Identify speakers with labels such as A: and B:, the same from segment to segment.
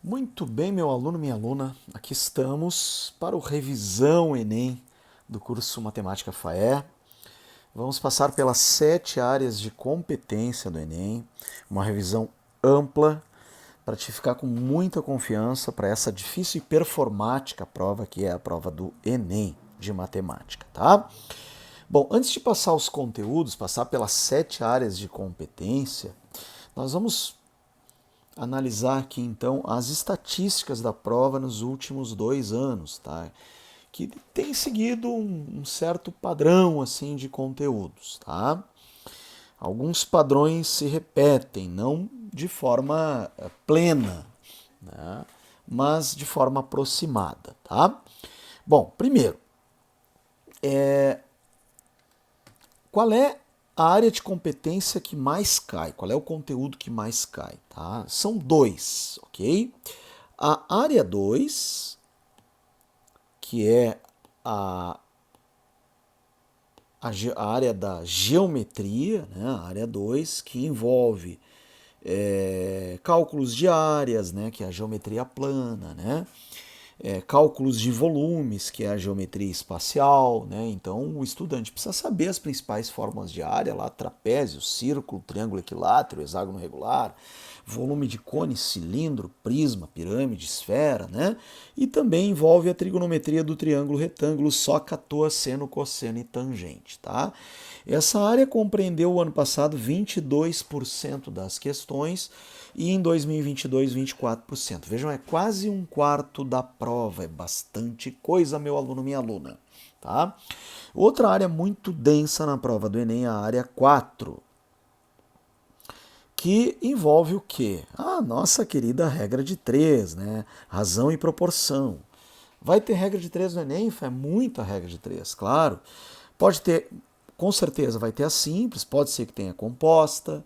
A: Muito bem, meu aluno, minha aluna, aqui estamos para o Revisão Enem do curso Matemática FAE. Vamos passar pelas 7 áreas de competência do Enem, uma revisão ampla para te ficar com muita confiança para essa difícil e performática prova que é a prova do Enem de matemática, tá? Bom, antes de passar os conteúdos, passar pelas 7 áreas de competência, nós vamos analisar aqui então as estatísticas da prova nos últimos 2 anos, tá? Que tem seguido um certo padrão assim de conteúdos, tá? Alguns padrões se repetem, não de forma plena, né? Mas de forma aproximada, tá? Bom, primeiro, qual é a área de competência que mais cai? Qual é o conteúdo que mais cai? Tá? São dois, ok? A área 2, que é a, a área da geometria, né? A área 2, que envolve cálculos de áreas, né? Que é a geometria plana, né? Cálculos de volumes, que é a geometria espacial, né? Então o estudante precisa saber as principais formas de área, lá trapézio, círculo, triângulo equilátero, hexágono regular, volume de cone, cilindro, prisma, pirâmide, esfera, né? E também envolve a trigonometria do triângulo retângulo, só catoa, seno, cosseno e tangente, tá? Essa área compreendeu o ano passado 22% das questões e em 2022 24%. Vejam, é quase um quarto da prova, é bastante coisa, meu aluno, minha aluna. Tá? Outra área muito densa na prova do Enem é a área 4, que envolve o quê? A nossa querida regra de 3, né? Razão e proporção. Vai ter regra de 3 no Enem? É muita regra de 3, claro. Pode ter, com certeza vai ter a simples, pode ser que tenha composta,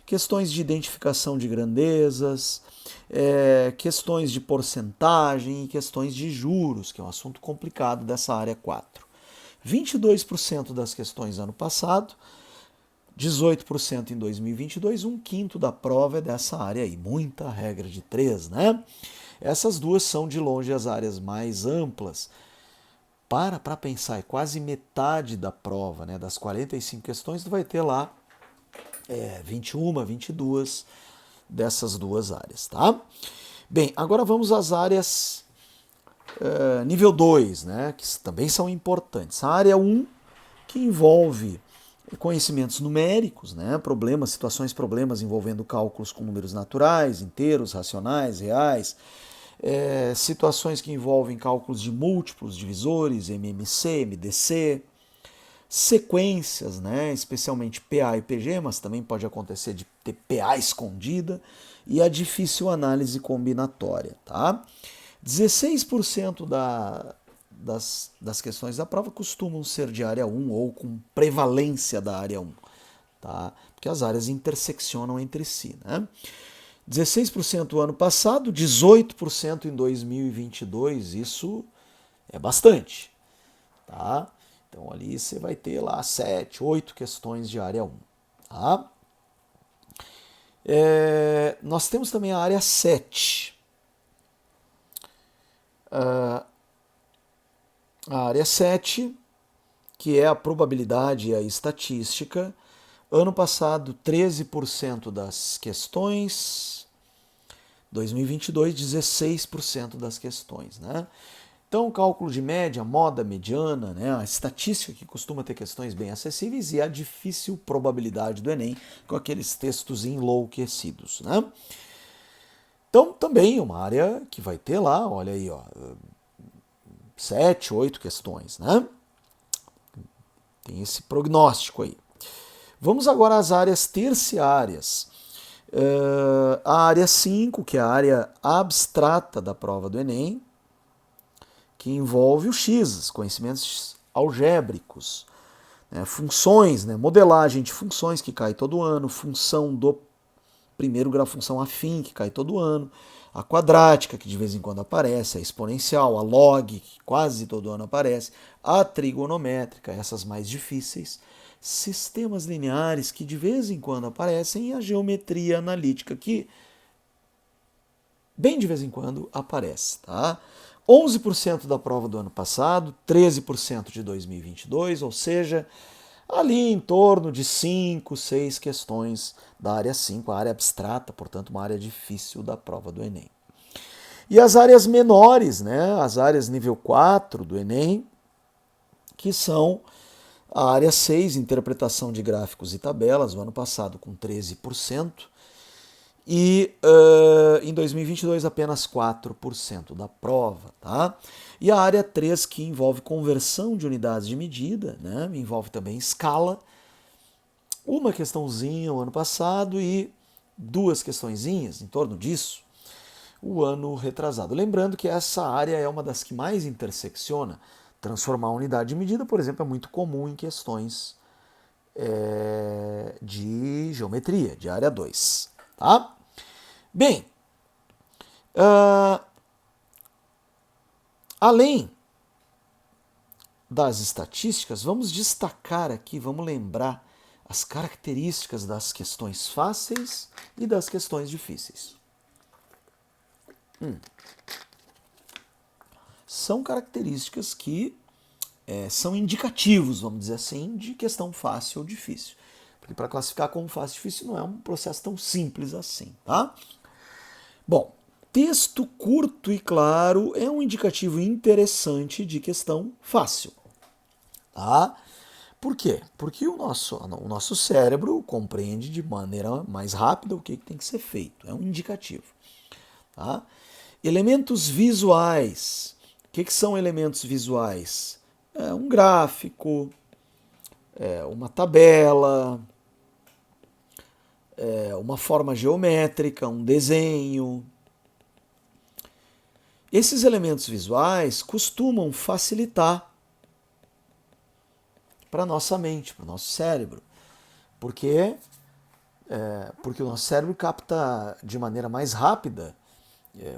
A: questões de identificação de grandezas, questões de porcentagem e questões de juros, que é um assunto complicado dessa área 4. 22% das questões ano passado, 18% em 2022, um quinto da prova é dessa área aí. Muita regra de 3, né? Essas duas são de longe as áreas mais amplas. Para pensar, é quase metade da prova, né? Das 45 questões, tu vai ter lá 21, 22 dessas duas áreas, tá? Bem, agora vamos às áreas nível 2, né? Que também são importantes. A área 1, que envolve conhecimentos numéricos, né? Problemas, situações, problemas envolvendo cálculos com números naturais, inteiros, racionais, reais, situações que envolvem cálculos de múltiplos, divisores, MMC, MDC, sequências, né? Especialmente PA e PG, mas também pode acontecer de ter PA escondida, e a difícil análise combinatória, tá? 16% das questões da prova costumam ser de área 1 ou com prevalência da área 1, tá? Porque as áreas interseccionam entre si, né? 16% ano passado, 18% em 2022, isso é bastante, tá? Então ali você vai ter lá 7, 8 questões de área 1, tá? Nós temos também a área 7. A área 7, que é a probabilidade e a estatística. Ano passado, 13% das questões. 2022, 16% das questões, né? Então, o cálculo de média, moda, mediana, né? A estatística que costuma ter questões bem acessíveis e a difícil probabilidade do Enem com aqueles textos enlouquecidos, né? Então, também uma área que vai ter lá, olha aí, ó, 7, 8 questões, né? Tem esse prognóstico aí. Vamos agora às áreas terciárias. A área 5, que é a área abstrata da prova do Enem, que envolve o X, conhecimentos algébricos, né, funções, né, modelagem de funções que cai todo ano, função do primeiro grau, função afim que cai todo ano, a quadrática que de vez em quando aparece, a exponencial, a log que quase todo ano aparece, a trigonométrica, essas mais difíceis, sistemas lineares que de vez em quando aparecem e a geometria analítica que bem de vez em quando aparece, tá? 11% da prova do ano passado, 13% de 2022, ou seja, ali em torno de 5, 6 questões da área 5, a área abstrata, portanto uma área difícil da prova do Enem. E as áreas menores, né, as áreas nível 4 do Enem, que são a área 6, interpretação de gráficos e tabelas, o ano passado com 13%, e em 2022 apenas 4% da prova. Tá? E a área 3, que envolve conversão de unidades de medida, né? Envolve também escala, uma questãozinha o ano passado e 2 questõezinhas em torno disso o ano retrasado. Lembrando que essa área é uma das que mais intersecciona. Transformar a unidade de medida, por exemplo, é muito comum em questões de geometria, de área 2. Tá? Bem, além das estatísticas, vamos destacar aqui, vamos lembrar as características das questões fáceis e das questões difíceis. São características que são indicativos, vamos dizer assim, de questão fácil ou difícil. Porque para classificar como fácil e difícil não é um processo tão simples assim, tá? Bom, texto curto e claro é um indicativo interessante de questão fácil, tá? Por quê? Porque o nosso cérebro compreende de maneira mais rápida o que tem que ser feito. É um indicativo. Tá? Elementos visuais. O que são elementos visuais? É um gráfico, uma tabela, uma forma geométrica, um desenho. Esses elementos visuais costumam facilitar para a nossa mente, para o nosso cérebro. Porque o nosso cérebro capta de maneira mais rápida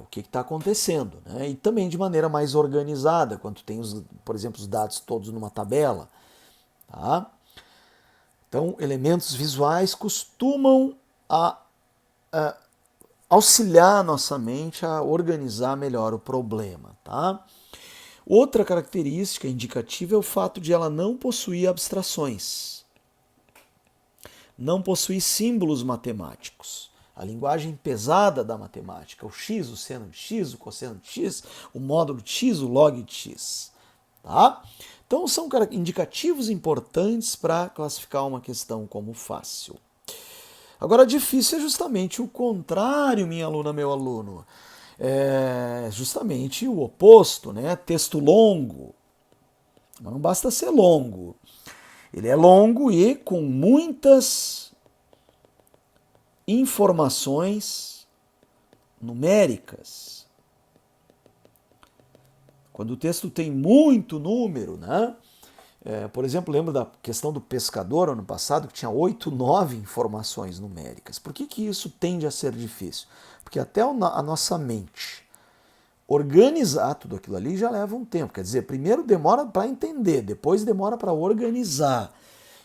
A: o que está acontecendo, né? E também de maneira mais organizada, quando tem, por exemplo, os dados todos numa tabela. Tá? Então, elementos visuais costumam auxiliar a nossa mente a organizar melhor o problema. Tá? Outra característica indicativa é o fato de ela não possuir abstrações, não possuir símbolos matemáticos. A linguagem pesada da matemática, o x, o seno de x, o cosseno de x, o módulo de x, o log de x. Tá? Então são indicativos importantes para classificar uma questão como fácil. Agora, difícil é justamente o contrário, minha aluna, meu aluno. É justamente o oposto, né? Texto longo. Mas não basta ser longo. Ele é longo e com muitas informações numéricas. Quando o texto tem muito número, né? Por exemplo, lembro da questão do pescador ano passado, que tinha 8, 9 informações numéricas. Por que isso tende a ser difícil? Porque até a nossa mente organizar tudo aquilo ali já leva um tempo. Quer dizer, primeiro demora para entender, depois demora para organizar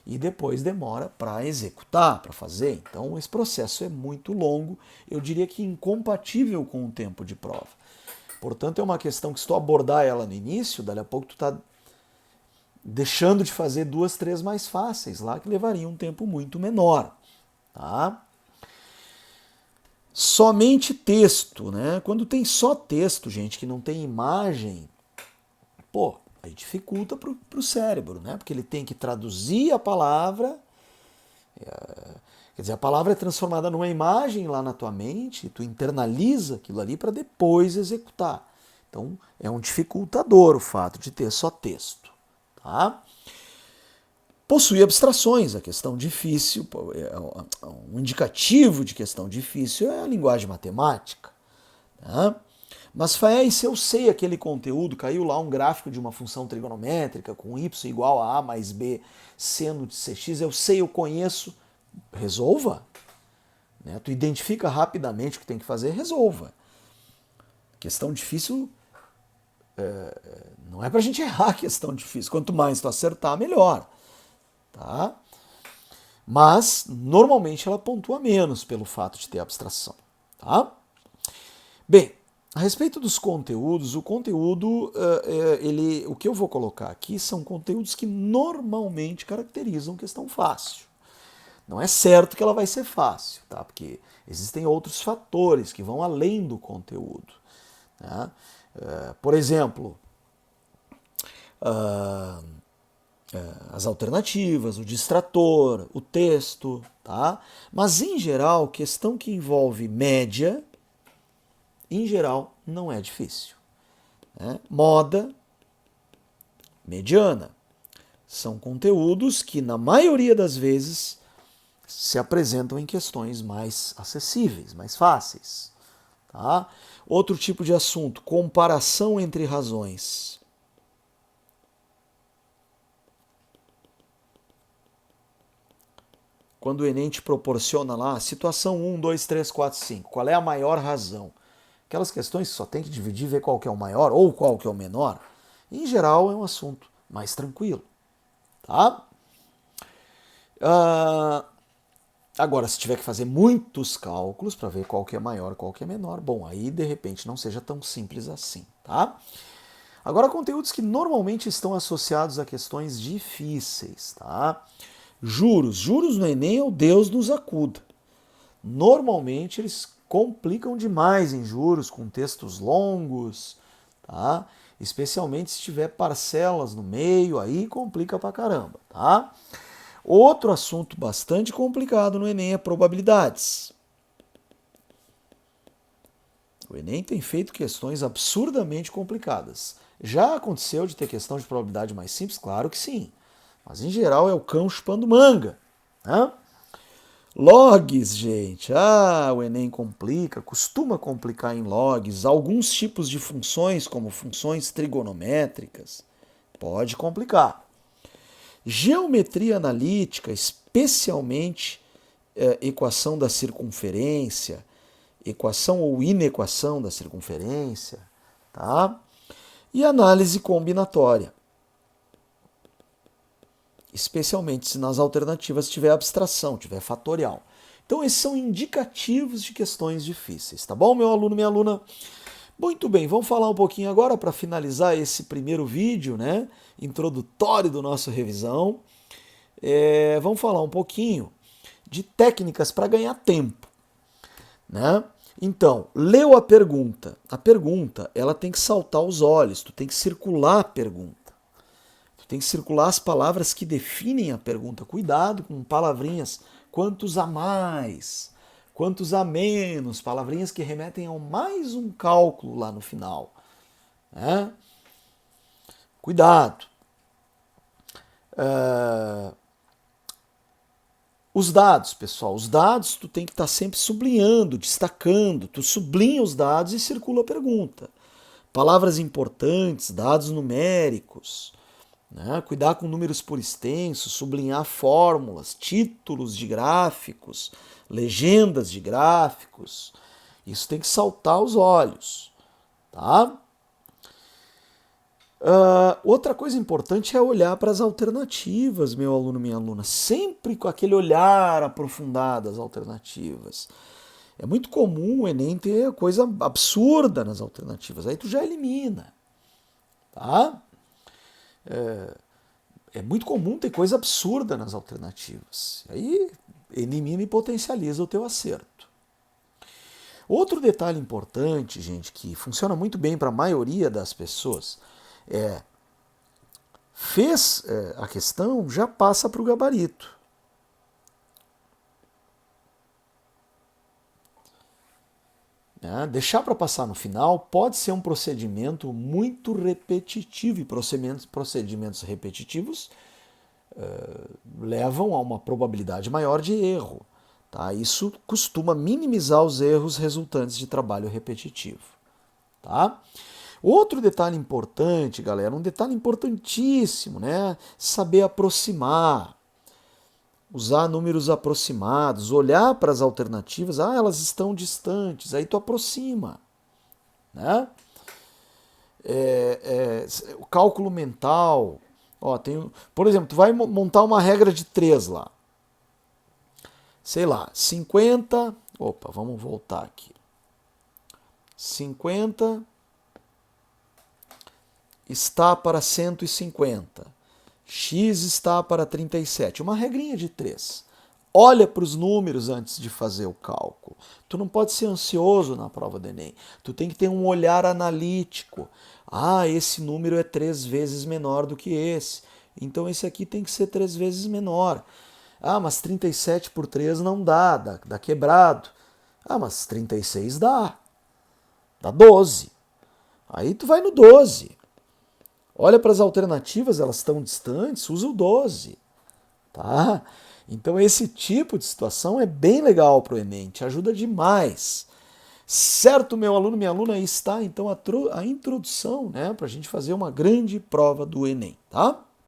A: e depois demora para executar, para fazer. Então esse processo é muito longo, eu diria que incompatível com o tempo de prova. Portanto, é uma questão que se tu abordar ela no início, dali a pouco tu está deixando de fazer 2, 3 mais fáceis lá, que levariam um tempo muito menor. Tá? Somente texto, né? Quando tem só texto, gente, que não tem imagem, aí dificulta para o cérebro, né? Porque ele tem que traduzir a palavra, quer dizer, a palavra é transformada numa imagem lá na tua mente, tu internaliza aquilo ali para depois executar. Então, é um dificultador o fato de ter só texto. Tá? Possui abstrações, a questão difícil, um indicativo de questão difícil é a linguagem matemática. Tá? Mas, Faé, se eu sei aquele conteúdo, caiu lá um gráfico de uma função trigonométrica com y igual a mais b seno de cx, eu sei, eu conheço, resolva. Né? Tu identifica rapidamente o que tem que fazer, resolva. Questão difícil não é pra gente errar a questão difícil. Quanto mais tu acertar, melhor. Tá? Mas, normalmente, ela pontua menos pelo fato de ter abstração. Tá? Bem, a respeito dos conteúdos, o conteúdo, o que eu vou colocar aqui são conteúdos que normalmente caracterizam questão fácil. Não é certo que ela vai ser fácil, tá? Porque existem outros fatores que vão além do conteúdo. Né? Por exemplo, as alternativas, o distrator, o texto, tá? Mas em geral, questão que envolve média, em geral, não é difícil. Né? Moda, mediana. São conteúdos que, na maioria das vezes, se apresentam em questões mais acessíveis, mais fáceis. Tá? Outro tipo de assunto, comparação entre razões. Quando o Enem te proporciona lá, situação 1, 2, 3, 4, 5, qual é a maior razão? Aquelas questões que só tem que dividir e ver qual que é o maior ou qual que é o menor, em geral é um assunto mais tranquilo. Tá? Agora, se tiver que fazer muitos cálculos para ver qual que é maior, qual que é menor, bom, aí de repente não seja tão simples assim, tá? Agora, conteúdos que normalmente estão associados a questões difíceis, tá? Juros no Enem é o Deus nos acuda. Normalmente eles complicam demais em juros, com textos longos, tá? Especialmente se tiver parcelas no meio, aí complica pra caramba, tá? Outro assunto bastante complicado no Enem é probabilidades. O Enem tem feito questões absurdamente complicadas. Já aconteceu de ter questão de probabilidade mais simples? Claro que sim. Mas em geral é o cão chupando manga. Né? Logs, gente. O Enem complica, costuma complicar em logs. Alguns tipos de funções, como funções trigonométricas, pode complicar. Geometria analítica, especialmente equação da circunferência, equação ou inequação da circunferência, tá? E análise combinatória, especialmente se nas alternativas tiver abstração, tiver fatorial. Então esses são indicativos de questões difíceis, tá bom, meu aluno, minha aluna? Muito bem, vamos falar um pouquinho agora para finalizar esse primeiro vídeo, né, introdutório do nosso revisão. Vamos falar um pouquinho de técnicas para ganhar tempo, né? Então, leu a pergunta. A pergunta, ela tem que saltar os olhos, tu tem que circular a pergunta. Tu tem que circular as palavras que definem a pergunta. Cuidado com palavrinhas quantos a mais, quantos a menos, palavrinhas que remetem a mais um cálculo lá no final. Né? Cuidado. Os dados, pessoal, os dados tu tem que estar sempre sublinhando, destacando. Tu sublinha os dados e circula a pergunta. Palavras importantes, dados numéricos, né? Cuidar com números por extenso, sublinhar fórmulas, títulos de gráficos, legendas de gráficos. Isso tem que saltar aos olhos, tá? Outra coisa importante é olhar para as alternativas, meu aluno, minha aluna, sempre com aquele olhar aprofundado às alternativas. É muito comum o Enem ter coisa absurda nas alternativas, aí tu já elimina, tá? É muito comum ter coisa absurda nas alternativas, aí elimina e potencializa o teu acerto. Outro detalhe importante, gente, que funciona muito bem para a maioria das pessoas, fez a questão, já passa para o gabarito. Deixar para passar no final pode ser um procedimento muito repetitivo, e procedimentos repetitivos levam a uma probabilidade maior de erro. Tá? Isso costuma minimizar os erros resultantes de trabalho repetitivo. Tá? Outro detalhe importante, galera, um detalhe importantíssimo, né? Saber aproximar, usar números aproximados, olhar para as alternativas, elas estão distantes, aí tu aproxima, né? O cálculo mental, por exemplo, tu vai montar uma regra de 3 lá, sei lá, 50, vamos voltar aqui. 50 está para 150. X está para 37. Uma regrinha de 3. Olha para os números antes de fazer o cálculo. Tu não pode ser ansioso na prova do Enem. Tu tem que ter um olhar analítico. Ah, esse número é 3 vezes menor do que esse. Então esse aqui tem que ser 3 vezes menor. Ah, mas 37 por 3 não dá quebrado. Ah, mas 36 dá. Dá 12. Aí tu vai no 12. Olha para as alternativas, elas estão distantes, usa o 12. Tá? Então esse tipo de situação é bem legal para o Enem, te ajuda demais. Certo, meu aluno, minha aluna, aí está então a introdução, né, para a gente fazer uma grande prova do Enem, tá?